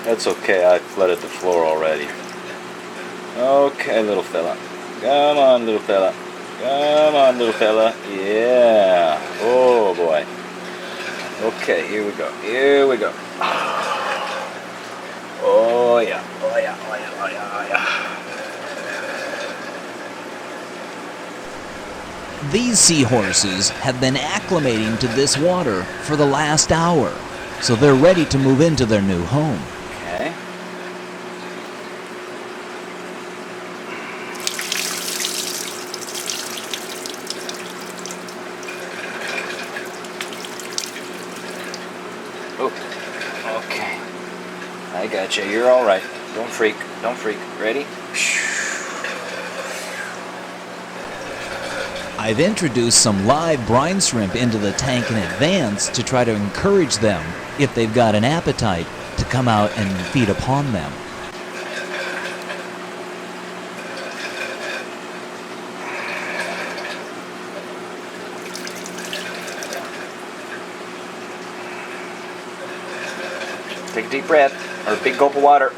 That's okay, I flooded the floor already. Okay, little fella. Come on, little fella. Come on, little fella. Yeah. Oh, boy. Okay, here we go. Here we go. Oh, yeah. Oh, yeah. Oh, yeah. Oh, yeah. Oh, yeah. These seahorses have been acclimating to this water for the last hour, so they're ready to move into their new home. Okay. Oh, okay. I got you. You're all right. Don't freak. Don't freak. Ready? I've introduced some live brine shrimp into the tank in advance to try to encourage them, if they've got an appetite, to come out and feed upon them. Take a deep breath, or a big gulp of water.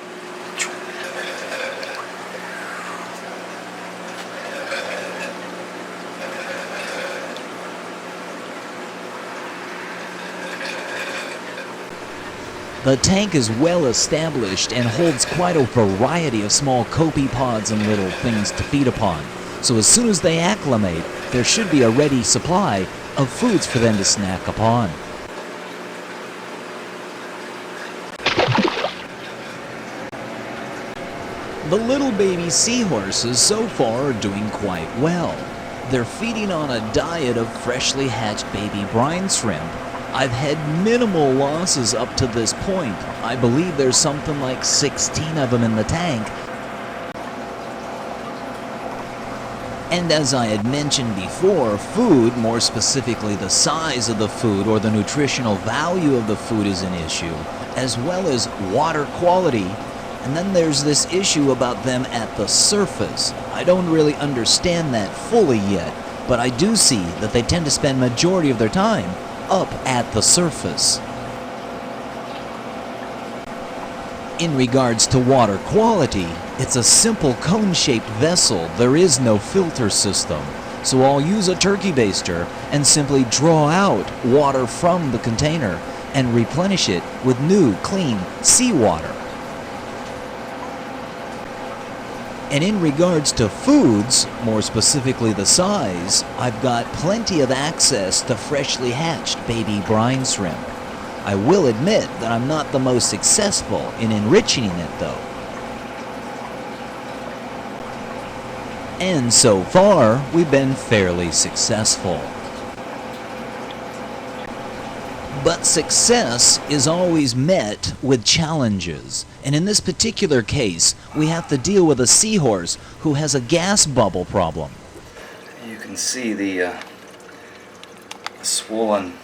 The tank is well established and holds quite a variety of small copepods and little things to feed upon. So as soon as they acclimate, there should be a ready supply of foods for them to snack upon. The little baby seahorses so far are doing quite well. They're feeding on a diet of freshly hatched baby brine shrimp. I've had minimal losses up to this point. I believe there's something like 16 of them in the tank. And as I had mentioned before, food, more specifically the size of the food or the nutritional value of the food, is an issue, as well as water quality. And then there's this issue about them at the surface. I don't really understand that fully yet, but I do see that they tend to spend majority of their time up at the surface. In regards to water quality, it's a simple cone-shaped vessel. There is no filter system. So I'll use a turkey baster and simply draw out water from the container and replenish it with new, clean seawater. And in regards to foods, more specifically the size, I've got plenty of access to freshly hatched baby brine shrimp. I will admit that I'm not the most successful in enriching it though. And so far, we've been fairly successful. But success is always met with challenges. And in this particular case, we have to deal with a seahorse who has a gas bubble problem. You can see the swollen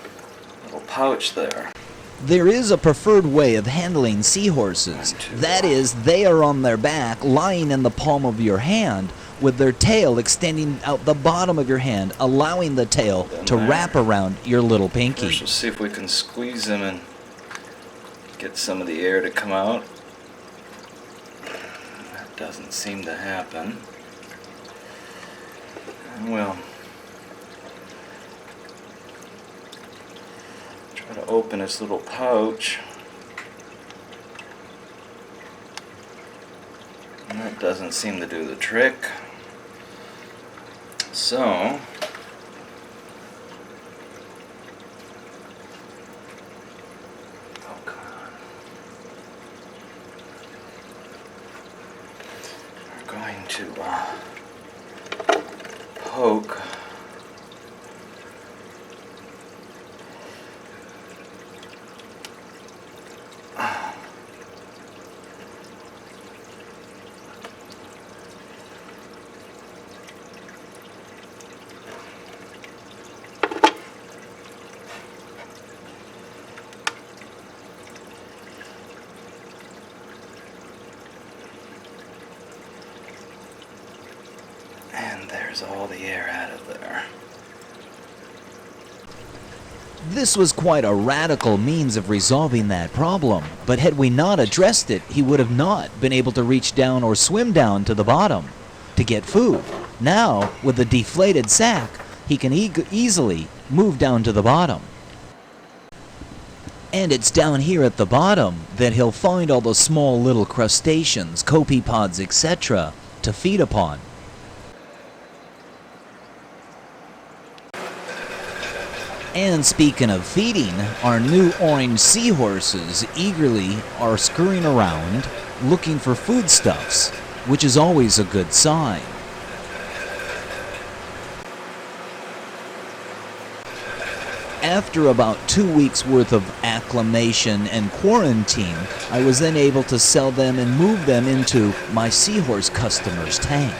little pouch there. There is a preferred way of handling seahorses. That is, they are on their back, lying in the palm of your hand, with their tail extending out the bottom of your hand, allowing the tail to wrap around your little pinky. First, we'll see if we can squeeze them and get some of the air to come out. That doesn't seem to happen. We'll try to open this little pouch. And that doesn't seem to do the trick. So, oh, come on. We're going to poke and there's all the air out of there. This was quite a radical means of resolving that problem, but had we not addressed it, he would have not been able to reach down or swim down to the bottom to get food. Now, with the deflated sack, he can easily move down to the bottom. And it's down here at the bottom that he'll find all the small little crustaceans, copepods, etc. to feed upon. And speaking of feeding, our new orange seahorses eagerly are scurrying around looking for foodstuffs, which is always a good sign. After about 2 weeks worth of acclimation and quarantine, I was then able to sell them and move them into my Seahorse customer's tank.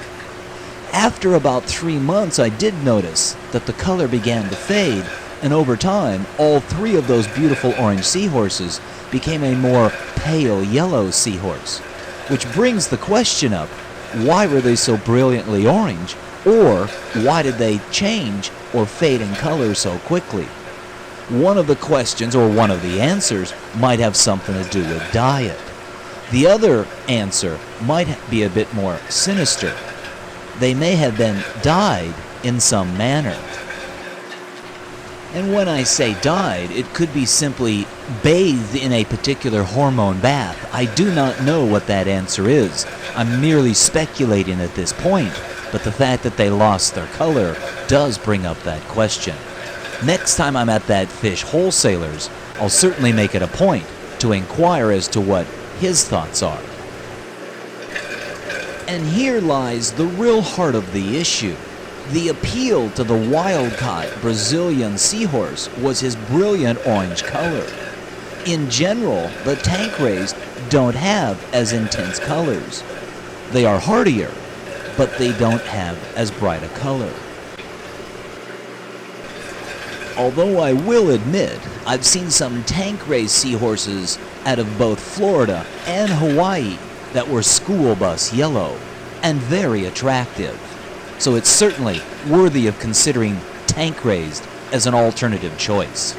After about 3 months, I did notice that the color began to fade, and over time, all 3 of those beautiful orange seahorses became a more pale yellow seahorse. Which brings the question up, why were they so brilliantly orange, or why did they change or fade in color so quickly? One of the questions, or one of the answers, might have something to do with diet. The other answer might be a bit more sinister. They may have been dyed in some manner. And when I say dyed, it could be simply bathed in a particular hormone bath. I do not know what that answer is. I'm merely speculating at this point, but the fact that they lost their color does bring up that question. Next time I'm at that fish wholesaler's, I'll certainly make it a point to inquire as to what his thoughts are. And here lies the real heart of the issue. The appeal to the wild-caught Brazilian seahorse was his brilliant orange color. In general, the tank raised don't have as intense colors. They are hardier, but they don't have as bright a color. Although I will admit, I've seen some tank-raised seahorses out of both Florida and Hawaii that were school bus yellow and very attractive. So it's certainly worthy of considering tank-raised as an alternative choice.